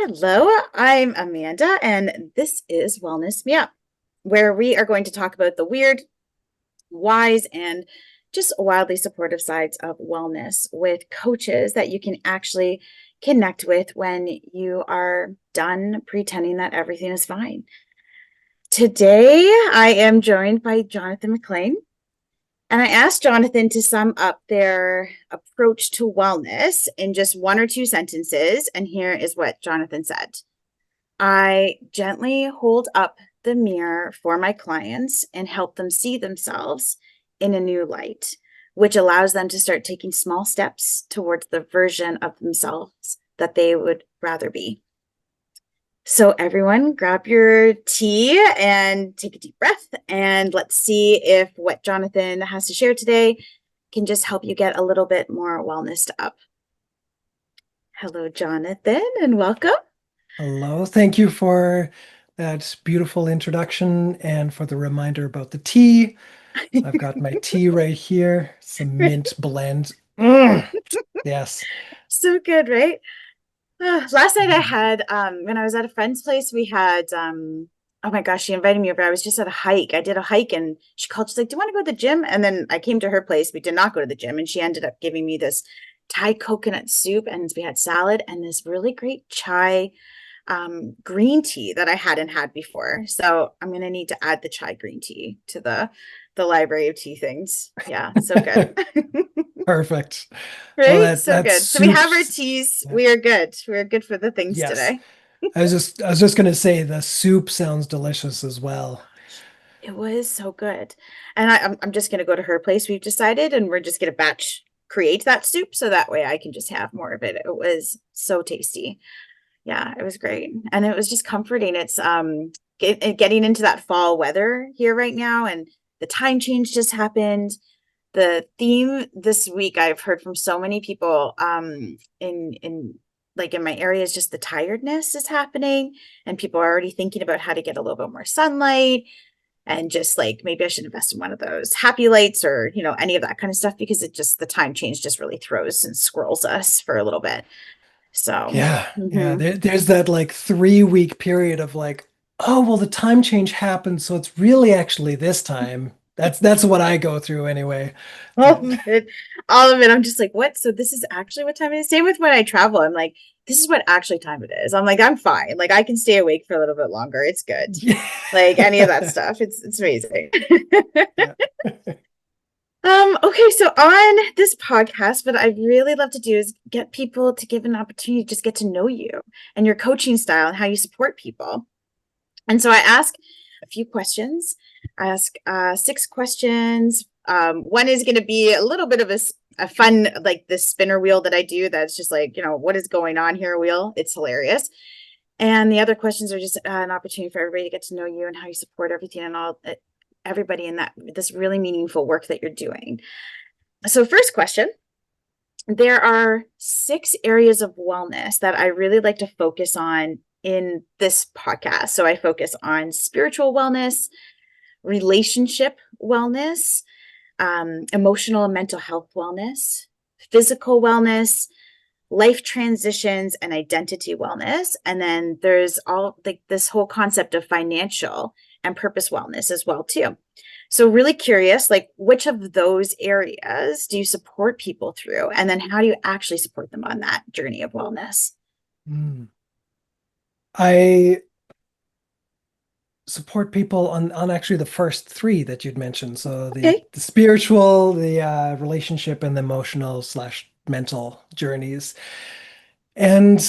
Hello, I'm Amanda, and this is Wellness Me Up, where we are going to talk about the weird, wise, and just wildly supportive sides of wellness with coaches that you can actually connect with when you are done pretending that everything is fine. Today, I am joined by Jonathan McLean, and I asked Jonathan to sum up their approach to wellness in just one or two sentences. And here is what Jonathan said. I gently hold up the mirror for my clients and help them see themselves in a new light, which allows them to start taking small steps towards the version of themselves that they would rather be. So, everyone, grab your tea and take a deep breath, and let's see if what Jonathan has to share today can just help you get a little bit more wellness up. Hello, Jonathan, and welcome. Hello, thank you for that beautiful introduction and for the reminder about the tea. I've got my tea right here, some mint blend. Yes. So good, right? Last night I had when I was at a friend's place, we had oh my gosh, she invited me over. I was just at a hike. I did a hike and she called, she's like, "Do you want to go to the gym?" And then I came to her place. We did not go to the gym, and she ended up giving me this Thai coconut soup, and we had salad and this really great chai green tea that I hadn't had before. So I'm gonna need to add the chai green tea to the library of tea things. Yeah, so good. Perfect. Well, Right? that So that good. So we have our soup's teas. yeah. We are good. We're good for the things Yes. today. I was just gonna say the soup sounds delicious as well. It was so good. And I'm just gonna go to her place, we've decided, and we're just gonna batch create that soup so that way I can just have more of it. It was so tasty. Yeah, it was great. And it was just comforting. It's getting into that fall weather here right now, and the time change just happened. The theme this week I've heard from so many people in like in my area is just the tiredness is happening, and people are already thinking about how to get a little bit more sunlight, and just like maybe I should invest in one of those happy lights, or any of that kind of stuff, because it just the time change just really throws and squirrels us for a little bit. So Yeah, yeah. mhm. There's that like 3 week period of like, oh well, the time change happened, so it's really actually this time. That's what I go through anyway. All But of it, all of it. I'm just like, what? So this is actually what time it is? Same with when I travel. I'm like, this is what actually time it is. I'm like, I'm fine. Like I can stay awake for a little bit longer. It's good. Like any of that yeah. stuff. It's amazing. Yeah. Okay, so on this podcast, what I'd really love to do is get people to give an opportunity to just get to know you and your coaching style and how you support people. And so I ask a few questions. I ask 6 questions. One is going to be a little bit of a fun, like this spinner wheel that I do. That's just like, what is going on here wheel. It's hilarious. And the other questions are just an opportunity for everybody to get to know you and how you support everything and all everybody in that this really meaningful work that you're doing. So, first question. There are 6 areas of wellness that I really like to focus on in this podcast. So I focus on spiritual wellness, relationship wellness, emotional and mental health wellness, physical wellness, life transitions, and identity wellness. And then there's all like this whole concept of financial and purpose wellness as well too. So really curious, like which of those areas do you support people through? And then how do you actually support them on that journey of wellness? Mm. I support people on actually the first three that you'd mentioned. So the Okay. the spiritual, the relationship, and the emotional slash mental journeys. And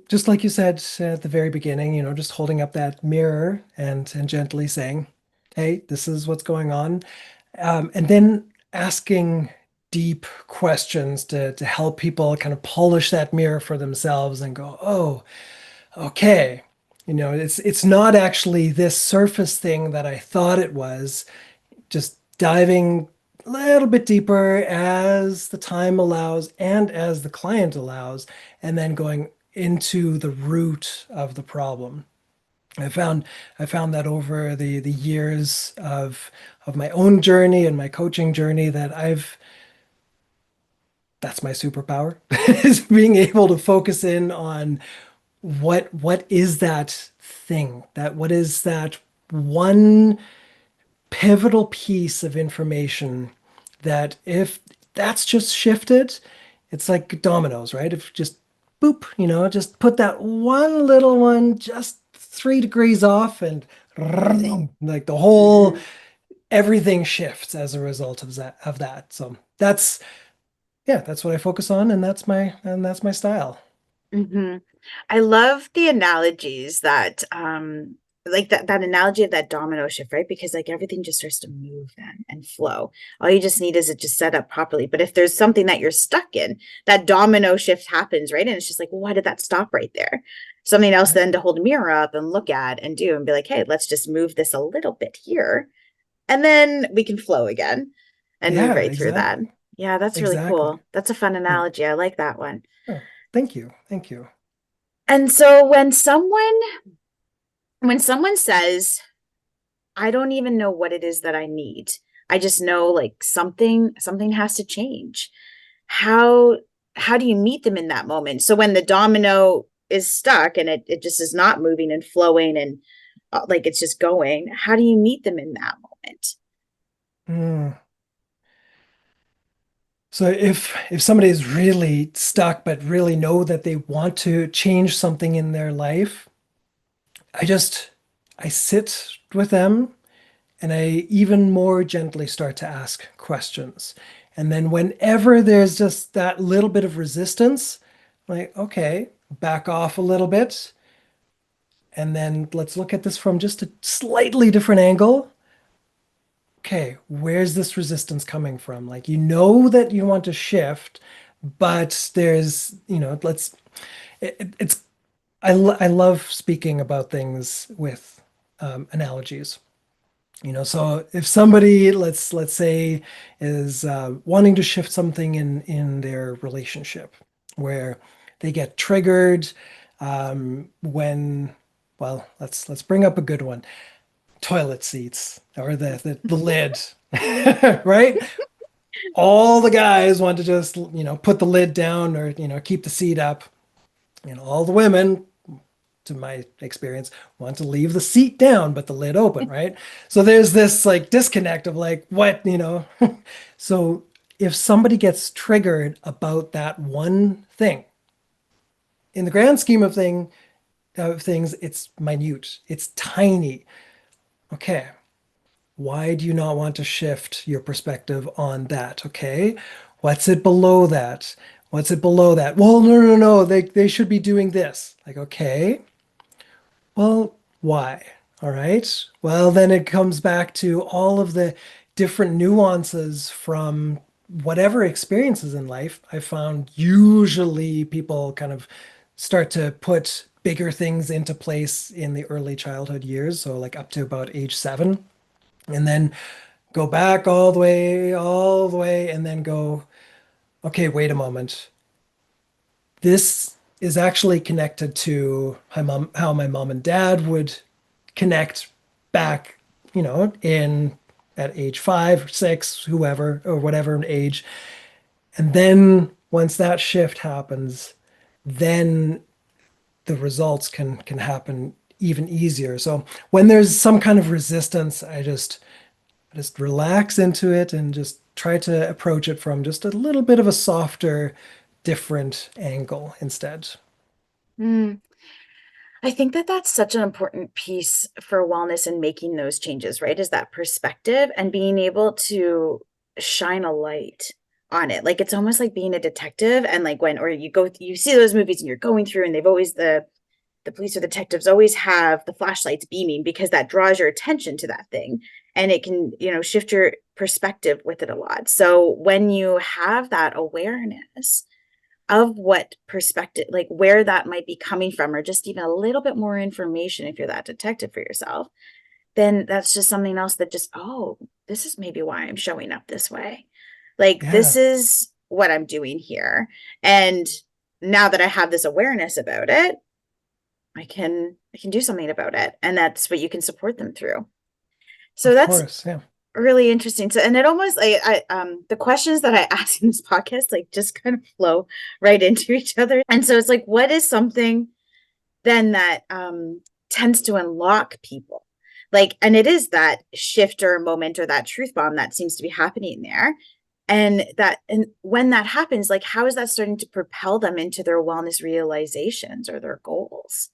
just like you said at the very beginning, just holding up that mirror and gently saying, "Hey, this is what's going on," and then asking deep questions to help people kind of polish that mirror for themselves and go, "Oh, okay." It's not actually this surface thing that I thought it was. Just diving a little bit deeper as the time allows and as the client allows, and then going into the root of the problem. I found I found that over the years of my own journey and my coaching journey that that's my superpower is being able to focus in on what is that thing? What is that one pivotal piece of information that if that's just shifted, it's like dominoes, right? If just boop, just put that one little one just 3 degrees off and like the whole Mhm. everything shifts as a result of that. So that's yeah, that's what I focus on, and that's my style. Hmm. I love the analogies that like that analogy of that domino shift, right? Because like everything just starts to move then and flow. All you just need is it just set up properly. But if there's something that you're stuck in, that domino shift happens, right? And it's just like, well, why did that stop right there? Something else Right. then to hold a mirror up and look at and do and be like, hey, let's just move this a little bit here. And then we can flow again and move Yeah, right through that. exactly. Yeah, that's really Exactly. cool. That's a fun Yeah. analogy. I like that one. Oh, thank you. Thank you. And so when someone says, I don't even know what it is that I need. I just know like something has to change. How how do you meet them in that moment? So when the domino is stuck and it just is not moving and flowing and like it's just going, how do you meet them in that moment? Mm. So if somebody is really stuck but really know that they want to change something in their life, I just I sit with them and I even more gently start to ask questions. And then whenever there's just that little bit of resistance, like, okay, back off a little bit. And then let's look at this from just a slightly different angle. Okay, where's this resistance coming from? Like, you know that you want to shift, but there's, it's, I love speaking about things with analogies. So if somebody, let's say, is wanting to shift something in their relationship, where they get triggered when, well, let's bring up a good one, toilet seats or the lid, right? All the guys want to just put the lid down or keep the seat up. All the women, to my experience, want to leave the seat down but the lid open, right? So there's this like disconnect of like what. So if somebody gets triggered about that one thing, in the grand scheme of things, it's minute, it's tiny. Okay, why do you not want to shift your perspective on that? Okay, what's it below that? What's it below that? Well, no, no, no, they should be doing this. Like, okay, well, why? All right. Well, then it comes back to all of the different nuances from whatever experiences in life. I found usually people kind of start to put bigger things into place in the early childhood years, so like up to about age 7, and then go back all the way, and then go, okay, wait a moment. This is actually connected to how my mom and dad would connect back, in at age 5 or 6, whoever or whatever an age. And then once that shift happens, then the results can happen even easier. So when there's some kind of resistance, I just relax into it and just try to approach it from just a little bit of a softer, different angle instead. Mm. I think that that's such an important piece for wellness and making those changes, right? Is that perspective and being able to shine a light on it. Like it's almost like being a detective and like when or you see those movies and you're going through and they've always the police or the detectives always have the flashlights beaming because that draws your attention to that thing and it can, shift your perspective with it a lot. So when you have that awareness of what perspective, like where that might be coming from, or just even a little bit more information if you're that detective for yourself, then that's just something else that just, oh, this is maybe why I'm showing up this way. Like, this Yeah, is what I'm doing here. And now that I have this awareness about it, I can do something about it. And that's what you can support them through. So of that's course. Yeah. really interesting. So, and it almost like the questions that I ask in this podcast like just kind of flow right into each other. And so it's like, what is something then that tends to unlock people. Like, and it is that shift or moment or that truth bomb that seems to be happening there. And when that happens, like, how is that starting to propel them into their wellness realizations or their goals?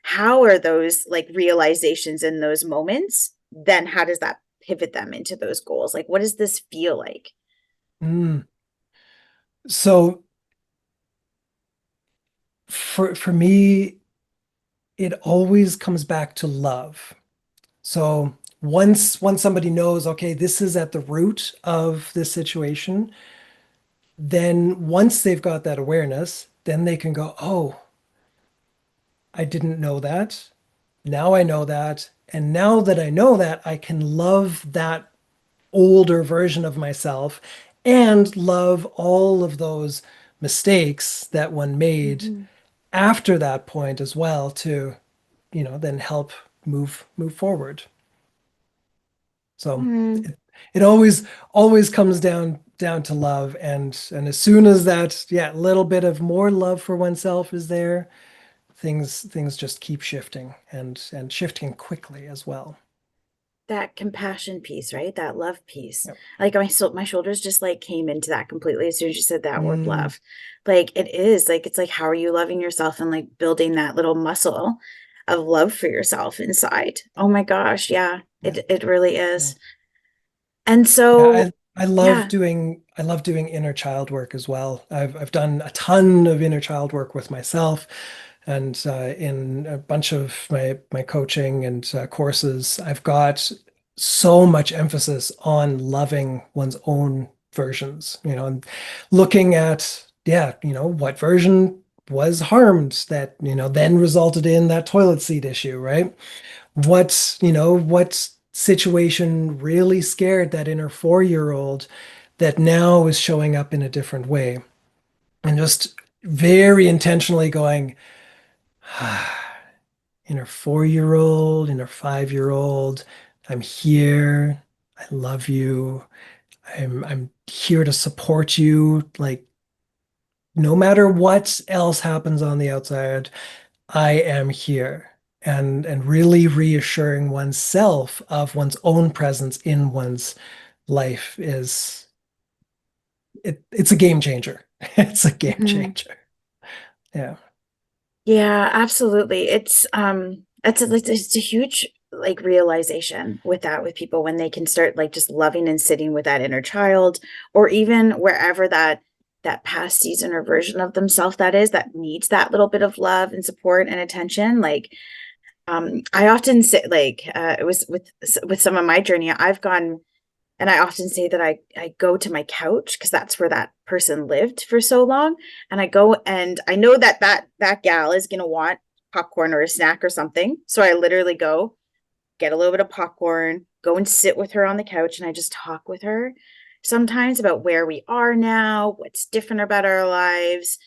How are those like realizations in those moments? Then how does that pivot them into those goals? Like, what does this feel like? Mm. So for me, it always comes back to love. So once somebody knows, okay, this is at the root of this situation, then once they've got that awareness, then they can go, oh, I didn't know that. Now I know that. And now that I know that, I can love that older version of myself and love all of those mistakes that one made Mm-hmm. after that point as well to, then help move forward. So Mm. it always comes down to love, and as soon as that, yeah, little bit of more love for oneself is there, things just keep shifting and shifting quickly as well. That compassion piece, right? That love piece. Yep. Like my shoulders just like came into that completely as soon as you said that word Mm, love. Like it is like it's like how are you loving yourself and like building that little muscle of love for yourself inside. Oh my gosh, yeah. yeah, It really yeah. is. And Yeah, so yeah. I love doing inner child work as well. I've done a ton of inner child work with myself, and in a bunch of my coaching and courses, I've got so much emphasis on loving one's own versions, and looking at, yeah, what version was harmed that, then resulted in that toilet seat issue, right? What situation really scared that inner 4-year-old that now is showing up in a different way. And just very intentionally going, inner 4-year-old, inner 5-year-old, I'm here. I love you. I'm here to support you. Like, no matter what else happens on the outside, I am here. And really reassuring oneself of one's own presence in one's life it's a game changer. It's a game Mhm. changer. Yeah. Yeah, absolutely. It's a huge like realization with that with people when they can start like just loving and sitting with that inner child or even wherever that past season or version of themselves that is that needs that little bit of love and support and attention. Like I often say like it was with some of my journey, I've gone and I often say that I go to my couch because that's where that person lived for so long. And I go and I know that gal is gonna want popcorn or a snack or something. So I literally go get a little bit of popcorn, go and sit with her on the couch, and I just talk with her sometimes about where we are now, what's different about our lives,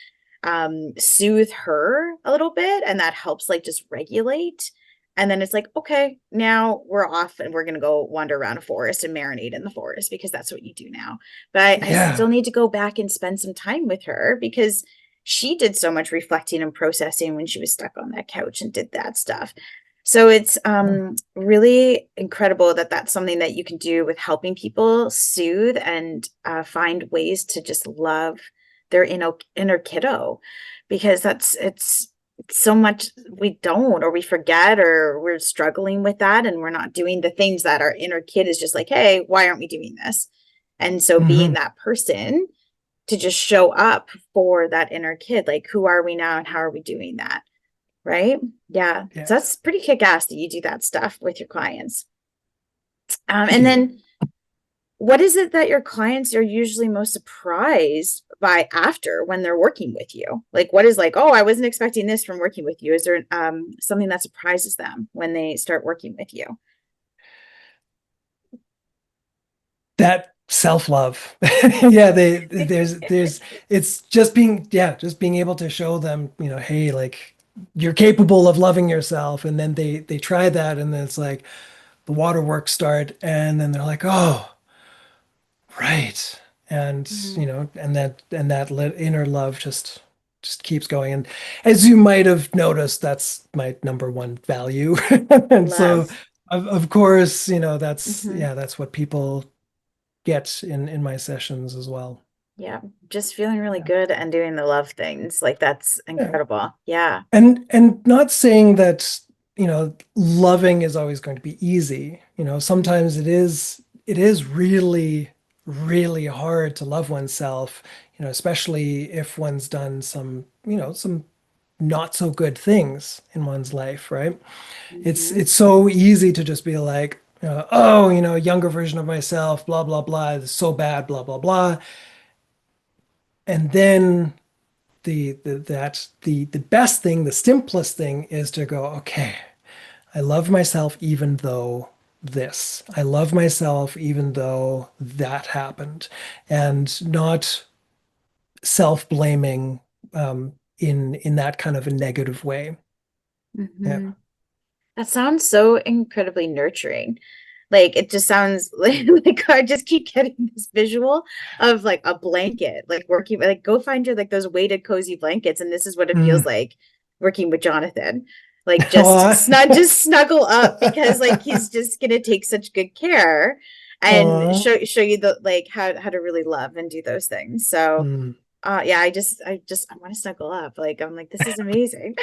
soothe her a little bit, and that helps like just regulate. And then it's like, okay, now we're off and we're gonna go wander around a forest and marinate in the forest because that's what you do now. But I still Yeah. need to go back and spend some time with her because she did so much reflecting and processing when she was stuck on that couch and did that stuff. So it's Yeah. really incredible that that's something that you can do with helping people soothe and find ways to just love their inner kiddo, because it's so much we don't or we forget or we're struggling with that and we're not doing the things that our inner kid is just like, hey, why aren't we doing this? And so being Hmm. that person to just show up for that inner kid, like who are we now and how are we doing that? Right? Yeah. Yeah. So that's pretty kick ass that you do that stuff with your clients. Thank And you. then what is it that your clients are usually most surprised by after when they're working with you? Like, what is like, oh, I wasn't expecting this from working with you? Is there something that surprises them when they start working with you? That self-love. Yeah, there's it's just being able to show them, hey, like, you're capable of loving yourself, and then they try that, and then it's like the waterworks start, and then they're like, oh, right. And Mhm. and that inner love just keeps going. And as you might have noticed, that's my number one value. And so Love. of course, Hmm. that's what people get in my sessions as well. Yeah. Just feeling really Yeah. good and doing the love things. Like that's Yeah. incredible. Yeah. And not saying that, loving is always going to be easy. Sometimes it is really, really hard to love oneself, especially if one's done some not so good things in one's life, right? Hmm. It's so easy to just be like, oh, a younger version of myself, blah, blah, blah, it's so bad, blah, blah, blah. And then the best thing, the simplest thing is to go, okay, I love myself even though this. I love myself even though that happened, and not self-blaming in that kind of a negative way. Yeah. Hmm. That sounds so incredibly nurturing. Like it just sounds like I just keep getting this visual of like a blanket, like working, like go find your like those weighted cozy blankets, and this is what it feels Mm. like working with Jonathan. Like Aw. just snuggle up because like he's just gonna take such good care and Aw. show you the like how to really love and do those things. So Mm. yeah, I want to snuggle up. Like I'm like, this is amazing.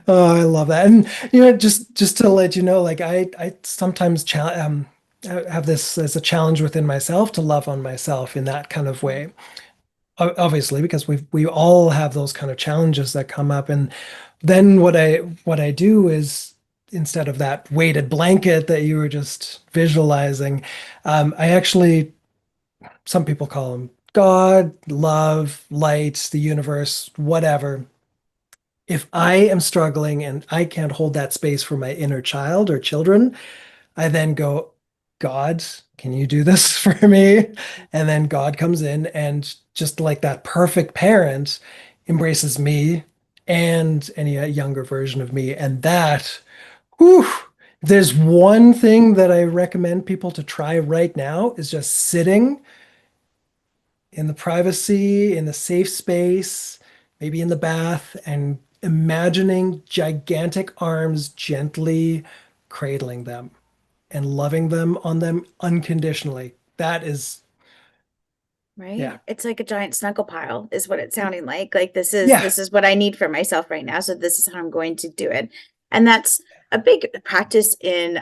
Oh, I love that. And just to let you know, like I sometimes I have this as a challenge within myself to love on myself in that kind of way. Obviously, because we all have those kind of challenges that come up. And then what I do is, instead of that weighted blanket that you were just visualizing, I actually, some people call them God, love, light, the universe, whatever. If I am struggling and I can't hold that space for my inner child or children, I then go, God, can you do this for me? And then God comes in and, just like that perfect parent, embraces me and any younger version of me. And that, whew, if there's one thing that I recommend people to try right now is just sitting in the privacy, in the safe space, maybe in the bath, and imagining gigantic arms gently cradling them and loving them on them unconditionally. That is, yeah. Right? It's like a giant snuggle pile is what it's sounding like. Like Yeah. this is what I need for myself right now. So this is how I'm going to do it. And that's a big practice in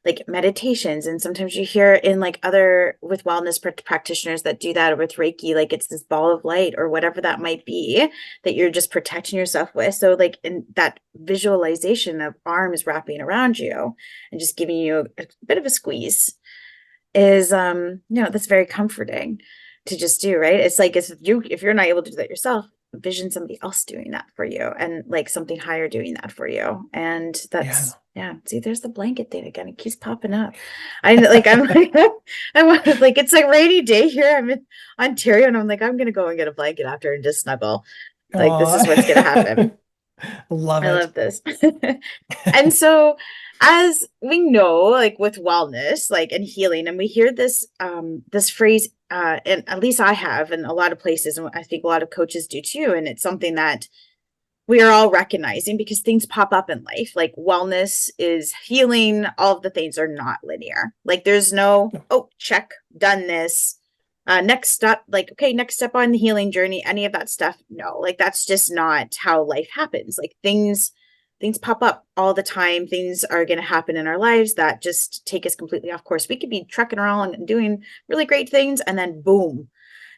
like meditations. And sometimes you hear in like other with wellness practitioners that do that, or with Reiki, like it's this ball of light or whatever that might be that you're just protecting yourself with. So like in that visualization of arms wrapping around you and just giving you a bit of a squeeze is that's very comforting to just do, right? It's like if you're not able to do that yourself, vision somebody else doing that for you, and like something higher doing that for you. And Yeah. that's, yeah, see, there's the blanket thing again. It keeps popping up. I'm like I'm like, it's a rainy day here. I'm in Ontario and I'm like, I'm gonna go and get a blanket after and just snuggle. Like this is what's gonna Aw. happen. Love I it. love this. And so, as we know, like with wellness, like and healing, and we hear this phrase, and at least I have in a lot of places, and I think a lot of coaches do too, and it's something that we are all recognizing because things pop up in life. Like wellness is healing, all of the things are not linear. Like there's no, oh, check, done this. Next step, like, okay, next step on the healing journey, any of that stuff. No, like that's just not how life happens. Like things pop up all the time. Things are going to happen in our lives that just take us completely off course. We could be trucking around and doing really great things, and then boom,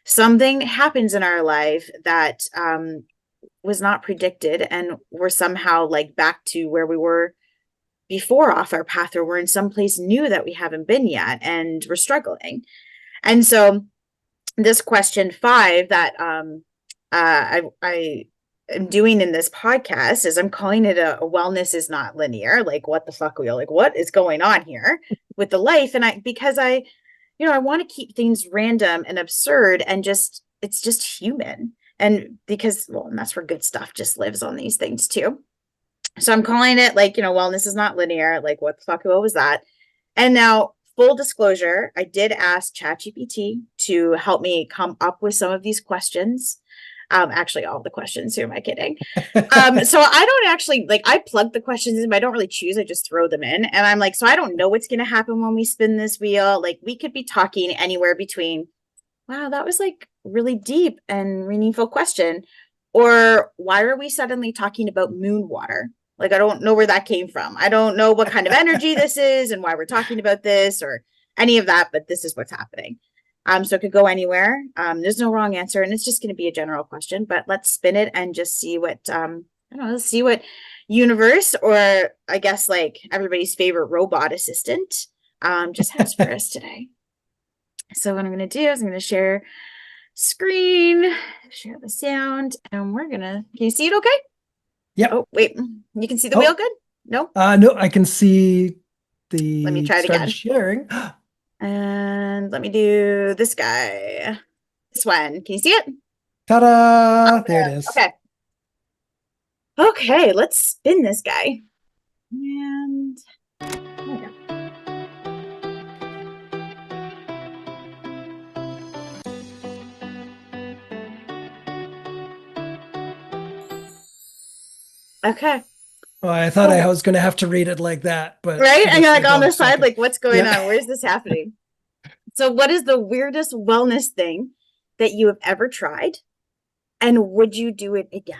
something happens in our life that was not predicted, and we're somehow like back to where we were before off our path, or we're in some place new that we haven't been yet and we're struggling. And so this question 5 that I am doing in this podcast is I'm calling it a wellness is not linear. Like what the fuck, we are like, what is going on here with the life? And because I want to keep things random and absurd and just it's just human. And because, well, and that's where good stuff just lives on these things too. So I'm calling it like, wellness is not linear. Like, what the fuck, what was that? And now, full disclosure, I did ask ChatGPT to help me come up with some of these questions. Actually, all the questions. Who am I kidding? So I don't actually like I plug the questions in, but I don't really choose. I just throw them in. And I'm like, so I don't know what's gonna happen when we spin this wheel. Like we could be talking anywhere between, wow, that was like really deep and meaningful question. Or why are we suddenly talking about moon water? Like I don't know where that came from. I don't know what kind of energy this is and why we're talking about this or any of that, but this is what's happening. So it could go anywhere. There's no wrong answer, and it's just going to be a general question. But let's spin it and just see what I don't know. See what universe, or I guess like everybody's favorite robot assistant, just has for us today. So what I'm going to do is I'm going to share screen, share the sound, and we're gonna. Can you see it? Okay. Yep. Oh wait, you can see the wheel Oh, good? No. no, I can see Let me the try it started again. sharing. And let me do this guy. This one. Can you see it? Ta-da! There it is. Okay. Okay, let's spin this guy. And there we go. Okay. Well, I thought I was going to have to read it like that, but Right? I And guess you're I like on the don't. So I side, can, like, what's going yeah. on? Where's this happening? So, what is the weirdest wellness thing that you have ever tried? And would you do it again?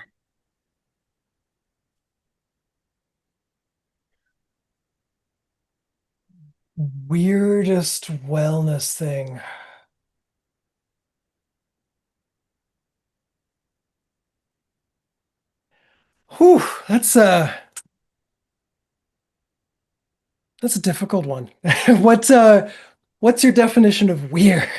Weirdest wellness thing. Whew, that's a difficult one. What what's your definition of weird?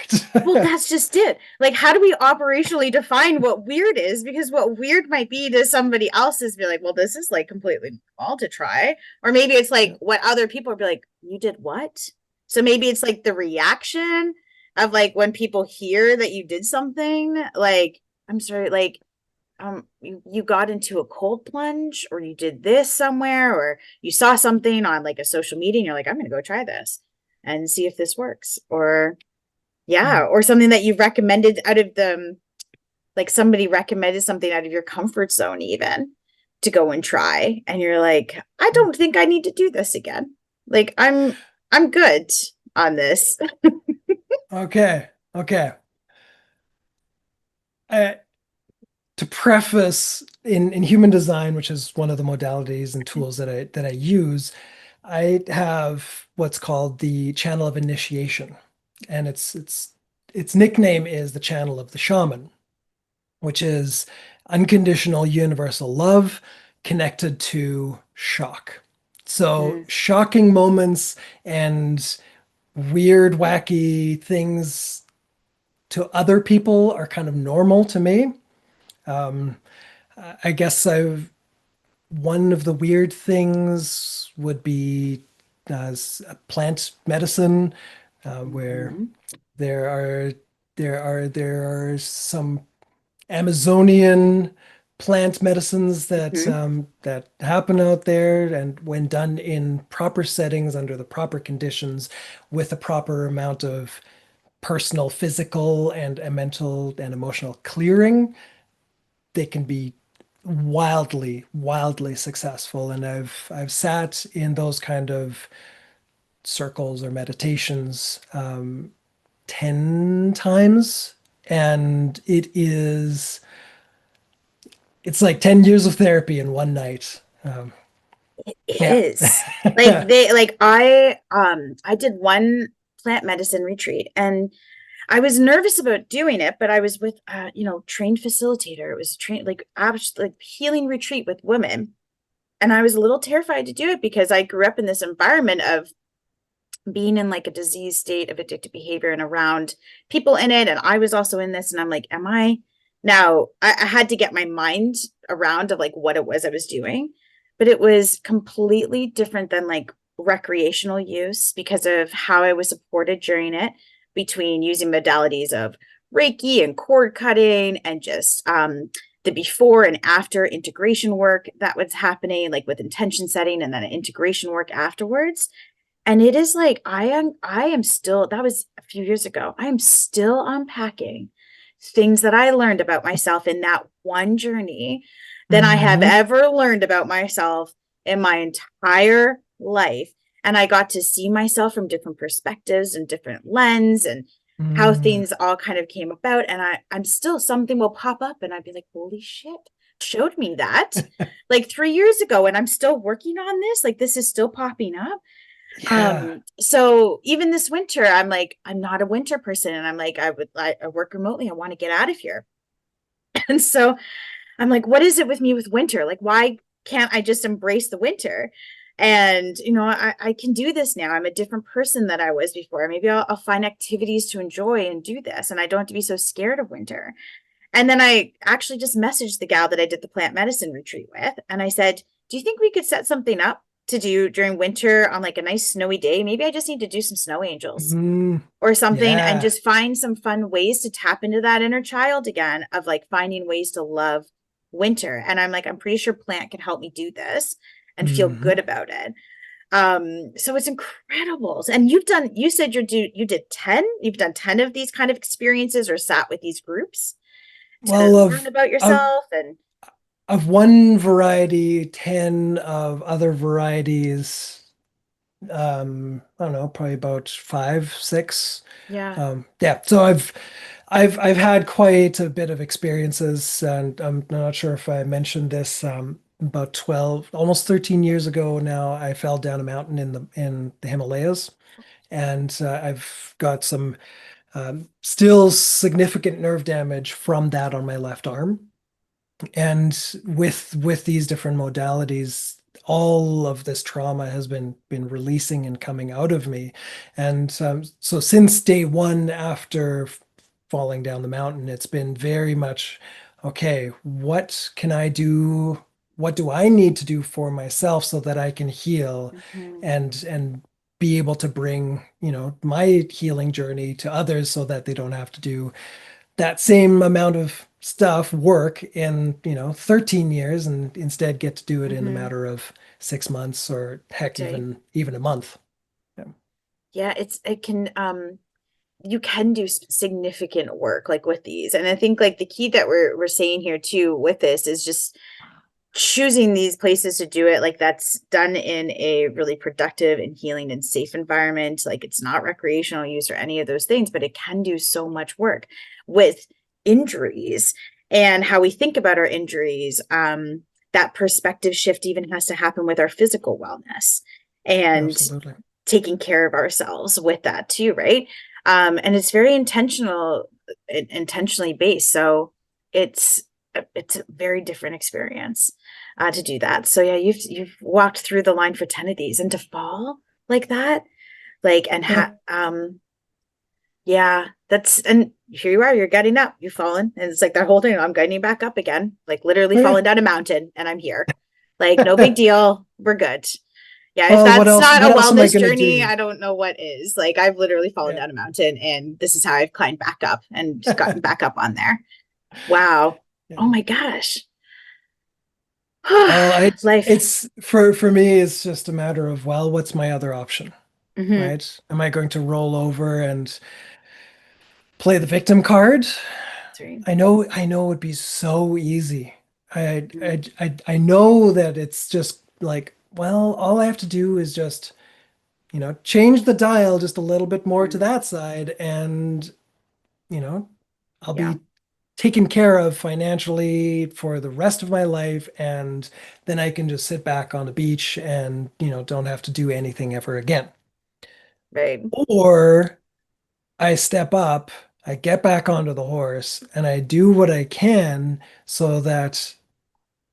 Well, that's just it. Like, how do we operationally define what weird is? Because what weird might be to somebody else is be like, well, this is like completely normal to try. Or maybe it's like what other people would be like, you did what? So maybe it's like the reaction of like when people hear that you did something, like, I'm sorry, like, you got into a cold plunge or you did this somewhere or you saw something on like a social media and you're like, I'm gonna go try this and see if this works. Or yeah, or something that you recommended out of the like somebody recommended something out of your comfort zone even to go and try and you're like, I don't think I need to do this again. Like I'm good on this. Okay. Okay. I, to preface in human design, which is one of the modalities and tools that I use, I have what's called the channel of initiation, and its nickname is the channel of the shaman, which is unconditional universal love connected to shock. So Mm, shocking moments and weird, wacky things to other people are kind of normal to me. Um, I guess one of the weird things would be plant medicine, where mhm, there are there are some Amazonian plant medicines mhm, that happen out there, and when done in proper settings under the proper conditions, with a proper amount of personal, physical, and a mental and emotional clearing, they can be wildly successful. And I've sat in those kind of circles or meditations 10 times, and it's like 10 years of therapy in one night. it Yeah. is. Like I did one plant medicine retreat and I was nervous about doing it, but I was with trained facilitator. It was trained like like healing retreat with women. And I was a little terrified to do it because I grew up in this environment of being in like a disease state of addictive behavior and around people in it. And I was also in this, and I'm like, am I now? I had to get my mind around of like what it was I was doing, but it was completely different than like recreational use because of how I was supported during it between using modalities of Reiki and cord cutting and just the before and after integration work that was happening, like with intention setting and then integration work afterwards. And it is like I am still, that was a few years ago. I am still unpacking things that I learned about myself in that one journey than I have Hmm. ever learned about myself in my entire life. And I got to see myself from different perspectives and different lens and how Mm. things all kind of came about. And I'm still, something will pop up and I'd be like, holy shit, showed me that like 3 years ago. And I'm still working on this. Like this is still popping up. Yeah. So even this winter, I'm like, I'm not a winter person. And I'm like, I work remotely. I want to get out of here. And so I'm like, what is it with me with winter? Like, why can't I just embrace the winter? And, I can do this now. I'm a different person than I was before. Maybe I'll find activities to enjoy and do this. And I don't have to be so scared of winter. And then I actually just messaged the gal that I did the plant medicine retreat with. And I said, do you think we could set something up to do during winter on like a nice snowy day? Maybe I just need to do some snow angels Mm. or something and Yeah. just find some fun ways to tap into that inner child again of like finding ways to love winter. And I'm like, I'm pretty sure plant can help me do this and feel Hmm. good about it. So it's incredible. And you said you did 10, you've done 10 of these kind of experiences or sat with these groups Well, to learn about of yourself and of one variety, 10 of other varieties. I don't know, probably about five, six. yeah. Yeah, so I've had quite a bit of experiences, and I'm not sure if I mentioned this. About 12, almost 13 years ago now, I fell down a mountain in the Himalayas, and I've got some still significant nerve damage from that on my left arm. And with these different modalities, all of this trauma has been releasing and coming out of me. And so since day one after falling down the mountain, it's been very much, okay, what can I do? What do I need to do for myself so that I can heal Mm-hmm. and be able to bring, my healing journey to others so that they don't have to do that same amount of work in 13 years and instead get to do it in a Mm-hmm. matter of 6 months or heck Right. even a month. Yeah. Yeah, it can you can do significant work like with these. And I think like the key that we're saying here too with this is just choosing these places to do it like that's done in a really productive and healing and safe environment. Like it's not recreational use or any of those things, but it can do so much work with injuries and how we think about our injuries. That perspective shift even has to happen with our physical wellness and Absolutely. taking care of ourselves with that too, right? And it's very intentionally based. So it's it's a very different experience to do that. So yeah, you've walked through the line for 10 of these and to fall like that, like and Yeah. yeah, that's and here you are, you're getting up, you've fallen, and it's like that whole thing. I'm getting back up again, like literally Oh, yeah. falling down a mountain, and I'm here. Like no big deal, we're good. Yeah, if Well, what that's else not what a else am I wellness gonna journey, do? I don't know what is. Like I've literally fallen Yeah. down a mountain and this is how I've climbed back up and gotten back up on there. Wow. Oh Yeah. my gosh. Well, Life. it's for me, it's just a matter of, well, what's my other option, Hmm. right? Am I going to roll over and play the victim card? That's right. I know it would be so easy. I know that it's just like, well, all I have to do is just, change the dial just a little bit more to Mm-hmm. that side, and, you know, I'll Yeah. be taken care of financially for the rest of my life, and then I can just sit back on the beach and, don't have to do anything ever again. Right. Or I step up, I get back onto the horse, and I do what I can so that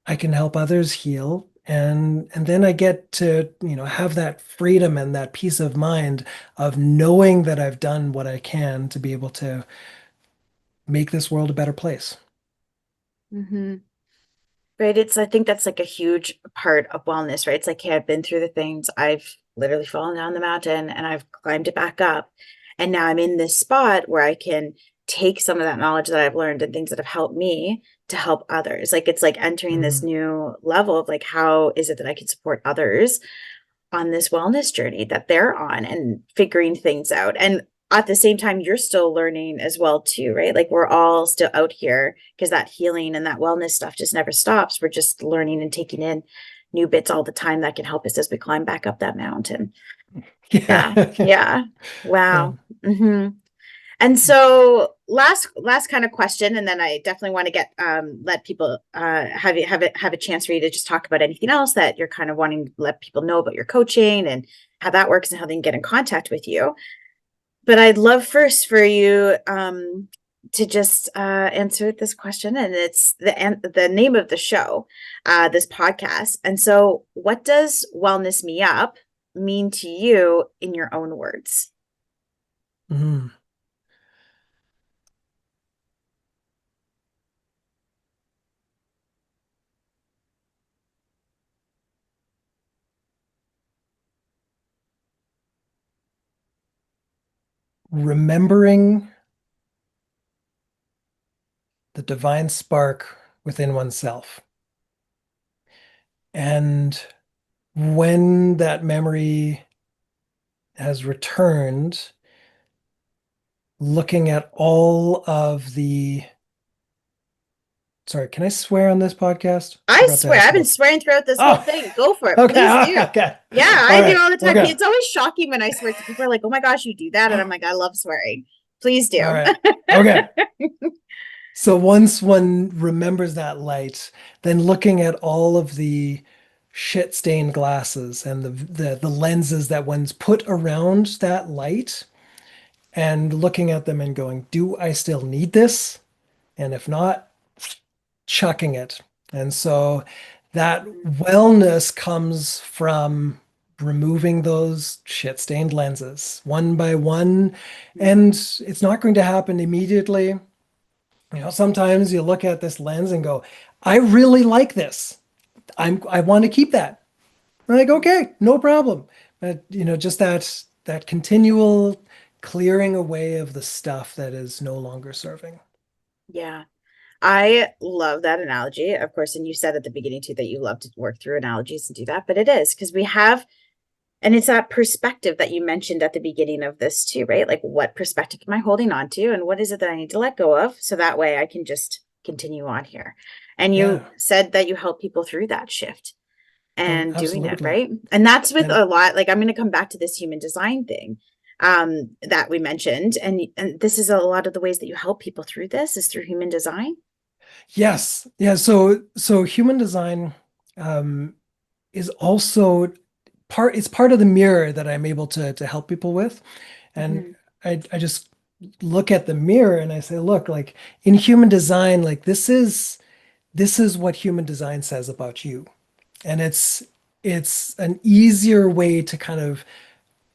I can help others heal. And then I get to, have that freedom and that peace of mind of knowing that I've done what I can to be able to make this world a better place. Hmm. Right. I think that's like a huge part of wellness, right? It's like, hey, I've been through the things. I've literally fallen down the mountain and I've climbed it back up. And now I'm in this spot where I can take some of that knowledge that I've learned and things that have helped me to help others. Like it's like entering this Mhm. new level of like, how is it that I can support others on this wellness journey that they're on and figuring things out? And at the same time, you're still learning as well too, right? Like we're all still out here because that healing and that wellness stuff just never stops. We're just learning and taking in new bits all the time that can help us as we climb back up that mountain. Yeah. Yeah. Yeah. Yeah. Wow. Um, hmm And so last kind of question, and then I definitely want to get let people have a chance for you to just talk about anything else that you're kind of wanting to let people know about your coaching and how that works and how they can get in contact with you. But I'd love first for you to just answer this question, and it's the name of the show, this podcast. And so, what does wellness me up mean to you in your own words? mhm. Remembering the divine spark within oneself. And when that memory has returned, looking at all of the, sorry, can I swear on this podcast? I Forgot to swear, ask I've been about. swearing throughout this whole Oh, thing. Go for it, please okay, do. okay. Yeah, All I do right, all the time. okay. It's always shocking when I swear. People are like, "Oh my gosh, you do that," and I'm like, "I love swearing." Please All do. right. Okay. So once one remembers that light, then looking at all of the shit stained glasses and the lenses that one's put around that light and looking at them and going, do I still need this? And if not, chucking it. And so that wellness comes from removing those shit stained lenses one by one. And it's not going to happen immediately. Sometimes you look at this lens and go, I really like this. I want to keep that. I'm like, okay, no problem. But just that continual clearing away of the stuff that is no longer serving. Yeah. I love that analogy, of course. And you said at the beginning too that you love to work through analogies and do that, but it is because we have, and it's that perspective that you mentioned at the beginning of this too, right? Like, what perspective am I holding on to, and what is it that I need to let go of so that way I can just continue on here? And you Yeah, said that you help people through that shift and doing it, absolutely. right? And that's with And a lot, like I'm going to come back to this human design thing that we mentioned. And this is a lot of the ways that you help people through this is through human design. yes, yeah. So human design um, is also part. It's part of the mirror that I'm able to help people with, and Mhm. I just look at the mirror and I say, look, like in human design, like this is what human design says about you, and it's an easier way to kind of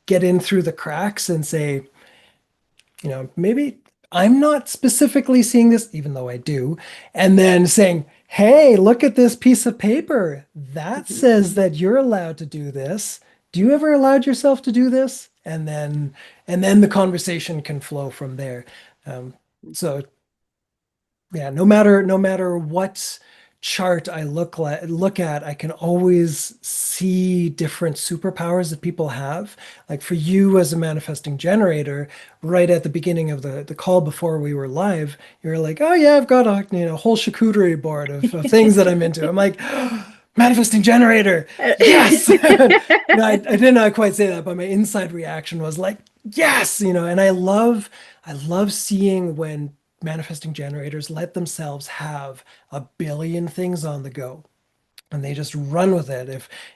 get in through the cracks and say, maybe I'm not specifically seeing this, even though I do, and then saying, hey, look at this piece of paper. That Mhm. says that you're allowed to do this. Do you ever allowed yourself to do this? And then the conversation can flow from there. Um, so yeah, no matter what chart I look at, I can always see different superpowers that people have. Like for you as a manifesting generator, right at the beginning of the call before we were live, you're like, oh yeah, I've got a whole charcuterie board of things that I'm into. I'm like, manifesting generator, yes. I did not quite say that, but my inside reaction was like, yes, and I love seeing when manifesting generators let themselves have a billion things on the go and they just run with it.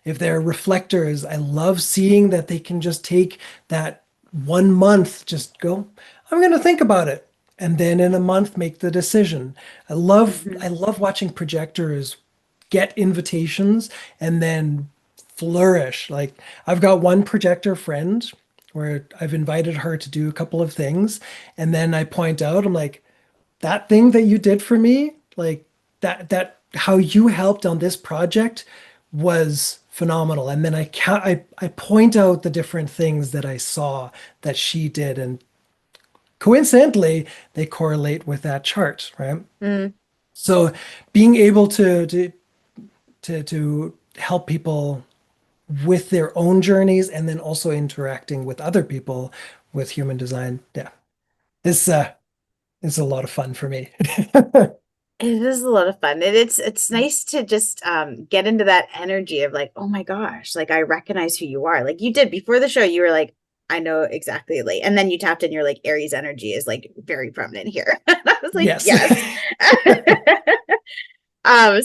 If they're reflectors, I love seeing that they can just take that 1 month, just go, I'm going to think about it. And then in a month, make the decision. I love Mhm. I love watching projectors get invitations and then flourish. Like I've got one projector friend where I've invited her to do a couple of things, and then I point out, I'm like, that thing that you did for me, like that how you helped on this project was phenomenal. And then I point out the different things that I saw that she did, and coincidentally, they correlate with that chart, right? Mm. So being able to help people with their own journeys and then also interacting with other people with human design. Yeah. It's it's a lot of fun for me. It is a lot of fun. It's nice to just get into that energy of like, oh my gosh, like I recognize who you are. Like you did before the show, you were like, I know exactly like, and then you tapped in, you're like, Aries energy is like very prominent here. And I was like, Yes. yes. So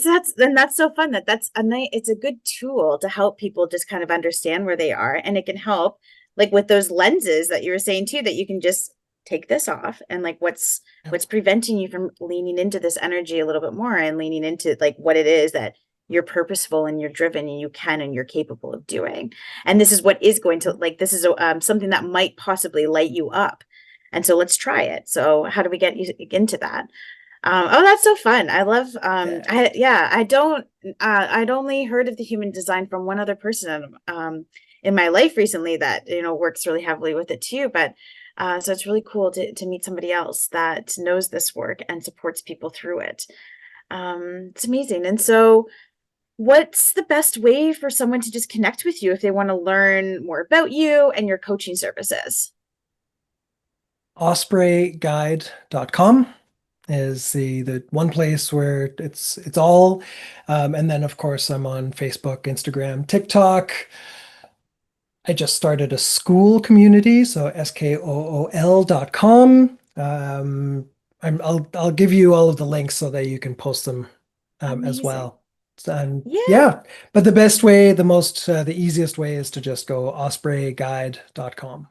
that's so fun that's a nice, it's a good tool to help people just kind of understand where they are. And it can help like with those lenses that you were saying too, that you can just take this off and like what's preventing you from leaning into this energy a little bit more and leaning into like what it is that you're purposeful and you're driven and you can and you're capable of doing. And this is what is going to like this is something that might possibly light you up. And so let's try it. So how do we get you into that? Oh, that's so fun. I love Yeah. I don't I'd only heard of the human design from one other person in my life recently that, you know, works really heavily with it too. But so it's really cool to meet somebody else that knows this work and supports people through it. It's amazing. And so what's the best way for someone to just connect with you if they want to learn more about you and your coaching services? Ospreyguide.com is the one place where it's all. And then of course I'm on Facebook, Instagram, TikTok. I just started a school community, so skool.com. I'll give you all of the links so that you can post them as Amazing. well. And Yeah. yeah, but the best way, the easiest way is to just go ospreyguide.com.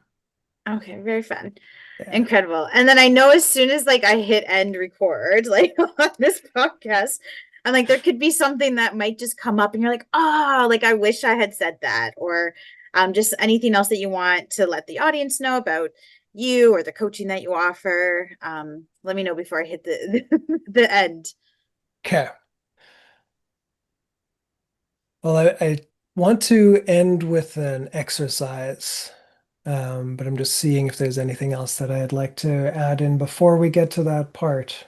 Okay, very fun. Yeah. Incredible. And then I know as soon as like I hit end record, like on this podcast, I'm like, there could be something that might just come up and you're like, oh, like I wish I had said that. Or just anything else that you want to let the audience know about you or the coaching that you offer. Let me know before I hit the end. Okay. Well, I want to end with an exercise, but I'm just seeing if there's anything else that I'd like to add in before we get to that part.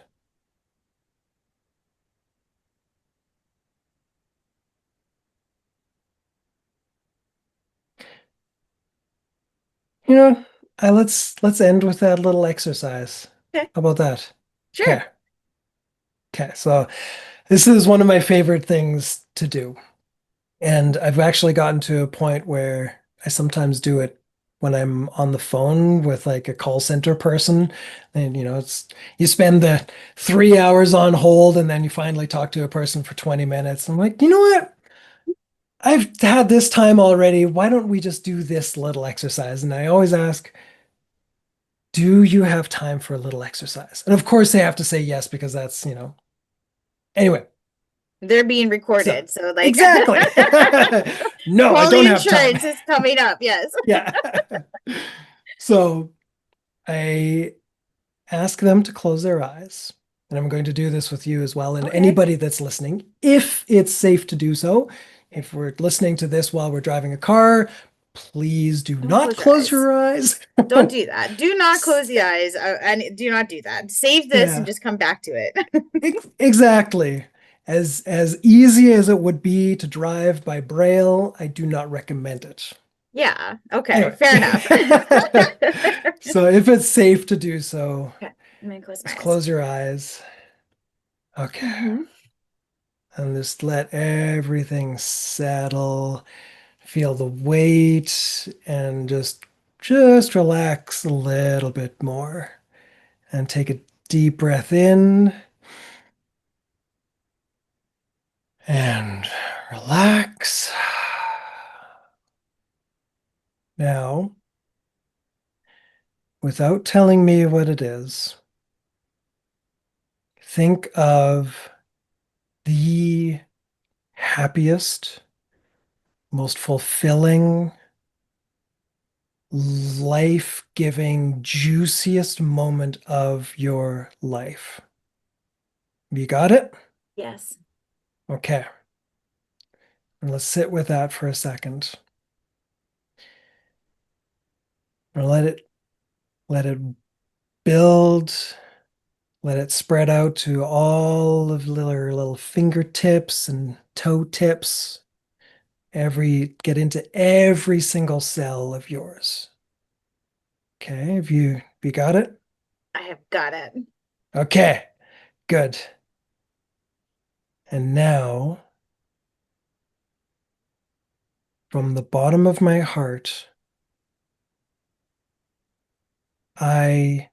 You know, let's end with that little exercise. Okay, How about that? sure. Okay. Okay. So this is one of my favorite things to do. And I've actually gotten to a point where I sometimes do it when I'm on the phone with like a call center person. And it's you spend the 3 hours on hold and then you finally talk to a person for 20 minutes. I'm like, you know what? I've had this time already. Why don't we just do this little exercise? And I always ask, do you have time for a little exercise? And of course they have to say yes because anyway, They're being so recorded. So like exactly. No, I don't quality have time. insurance is coming up. Yes. Yeah. So I ask them to close their eyes. And I'm going to do this with you as well, and Okay. anybody that's listening, if it's safe to do so. If we're listening to this while we're driving a car, please do Don't not close your close eyes. your eyes. Don't do that. Do not close the eyes and do not do that. Save this and Yeah, just come back to it. exactly. As easy as it would be to drive by Braille, I do not recommend it. Yeah. Okay. Anyway, Fair enough. so if it's safe to do so, Okay. I'm gonna close my just eyes. close your eyes. Okay. Hmm. And just let everything settle. Feel the weight and just relax a little bit more. And take a deep breath in and relax. Now, without telling me what it is, think of the happiest, most fulfilling, life-giving, juiciest moment of your life. You got it? Yes. Okay. And let's sit with that for a second. And let it build, let it spread out to all of the little fingertips and toe tips. Get into every single cell of yours. Okay, have you got it? I have got it. Okay, good. And now, from the bottom of my heart, I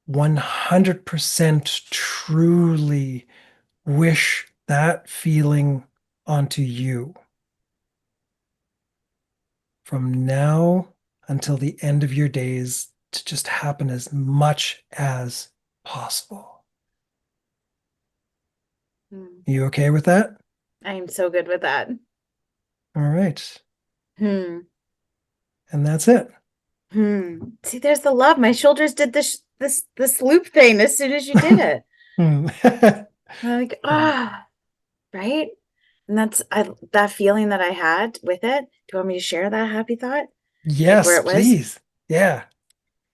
100% truly wish that feeling onto you from now until the end of your days to just happen as much as possible. Hmm. You okay with that? I am so good with that. All right. Hmm. And that's it. See, there's the love. My shoulders did this loop thing as soon as you did it. Hmm. I'm like, Yeah. right? And that feeling that I had with it. Do you want me to share that happy thought? Like where Yes, it was? please. Yeah.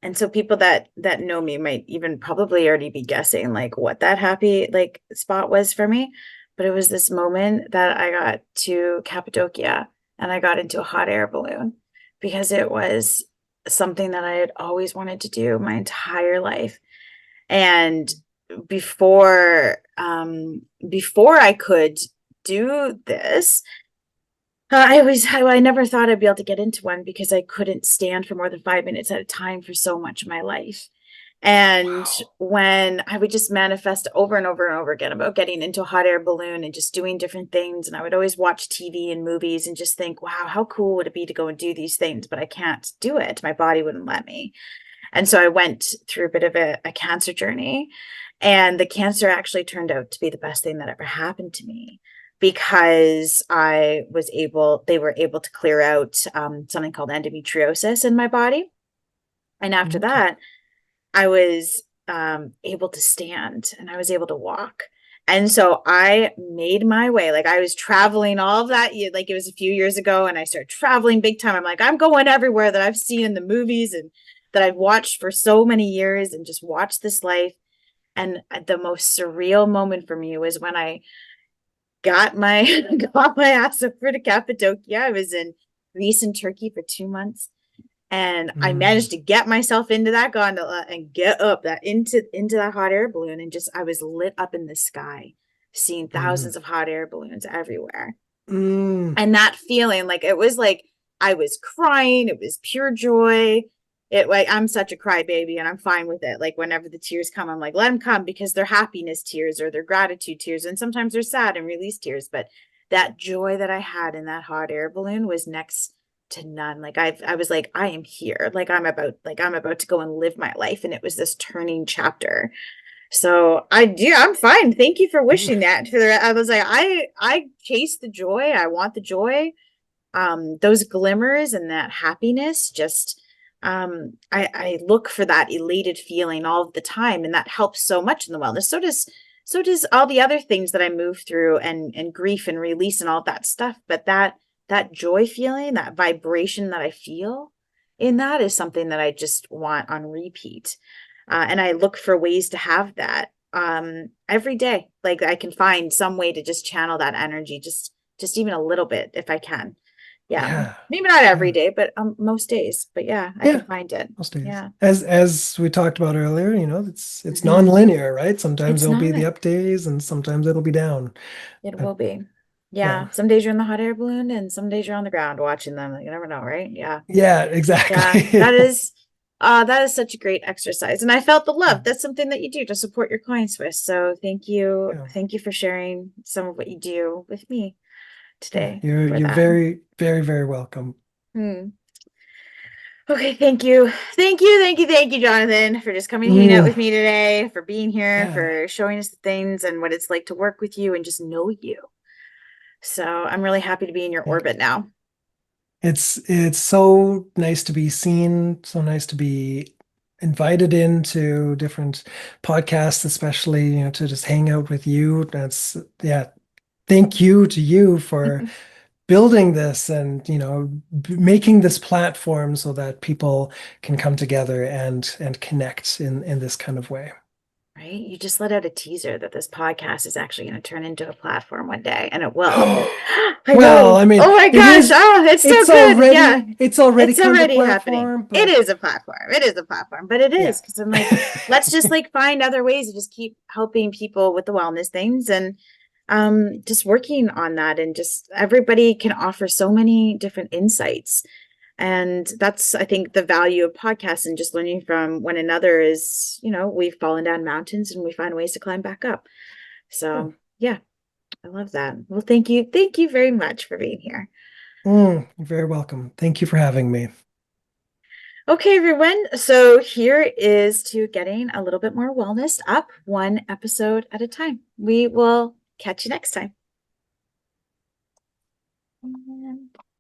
And so people that know me might even probably already be guessing like what that happy like spot was for me. But it was this moment that I got to Cappadocia and I got into a hot air balloon because it was something that I had always wanted to do my entire life. And before I could do this, I never thought I'd be able to get into one because I couldn't stand for more than 5 minutes at a time for so much of my life. And Wow. when I would just manifest over and over and over again about getting into a hot air balloon and just doing different things, and I would always watch TV and movies and just think, wow, how cool would it be to go and do these things? But I can't do it. My body wouldn't let me. And so I went through a bit of a cancer journey. And the cancer actually turned out to be the best thing that ever happened to me because they were able to clear out something called endometriosis in my body. And after Okay. that, I was able to stand and I was able to walk. And so I made my way. Like I was traveling all of that. Like it was a few years ago, and I started traveling big time. I'm like, I'm going everywhere that I've seen in the movies and that I've watched for so many years and just watched this life. And the most surreal moment for me was when I got my got my ass over to Cappadocia. I was in Greece and Turkey for 2 months, and I Mm, managed to get myself into that gondola and get up that into that hot air balloon, and just I was lit up in the sky, seeing mm, thousands of hot air balloons everywhere. mm, And that feeling, like it was like I was crying, it was pure joy. It like I'm such a crybaby and I'm fine with it. Like whenever the tears come, I'm like, let them come because they're happiness tears or they're gratitude tears. And sometimes they're sad and release tears. But that joy that I had in that hot air balloon was next to none. Like I was like, I am here. I'm about to go and live my life. And it was this turning chapter. So I'm fine. Thank you for mm. wishing that. I was like, I chase the joy. I want the joy. Those glimmers and that happiness just I look for that elated feeling all of the time, and that helps so much in the wellness. So does all the other things that I move through, and grief and release and all that stuff. But that joy feeling, that vibration that I feel in that is something that I just want on repeat. And I look for ways to have that every day. Like I can find some way to just channel that energy, just even a little bit if I can. Yeah. Yeah. Maybe not every Yeah. day, but most days. But yeah, I can Yeah. find it. Most days. Yeah. As we talked about earlier, it's Hmm. non-linear, right? Sometimes It's there'll be not. the up days and sometimes it'll be down. It Uh, will be. yeah. Yeah. Some days you're in the hot air balloon and some days you're on the ground watching them. You never know, right? Yeah. Yeah, Yeah. exactly. That is such a great exercise. And I felt the love. That's something that you do to support your clients with. So thank you. Yeah. Thank you for sharing some of what you do with me Yeah. today for You're that. very, very, very welcome. Hmm. Okay, thank you. Thank you, Jonathan, for just coming and hanging out Mm, with me today, for being here, yeah. for showing us the things and what it's like to work with you and just know you. So I'm really happy to be in your Thank orbit now. it's so nice to be seen, so nice to be invited into different podcasts, especially, to just hang out with you. That's yeah. Thank you to you for building this and, making this platform so that people can come together and connect in this kind of way. right? You just let out a teaser that this podcast is actually going to turn into a platform one day, and it will. I Well, know. I mean, Oh my it gosh. is, Oh, it's so good. Yeah. it's already It's kind of a already happening. platform, It but is a platform. It is a platform, but it yeah. is because I'm like, let's just like find other ways to just keep helping people with the wellness things and just working on that. And just everybody can offer so many different insights. And that's, I think, the value of podcasts and just learning from one another is, we've fallen down mountains and we find ways to climb back up. Yeah. So, yeah, I love that. Well, thank you. Thank you very much for being here. You're very welcome. Thank you for having me. Okay, everyone. So, here is to getting a little bit more wellness up one episode at a time. We will catch you next time.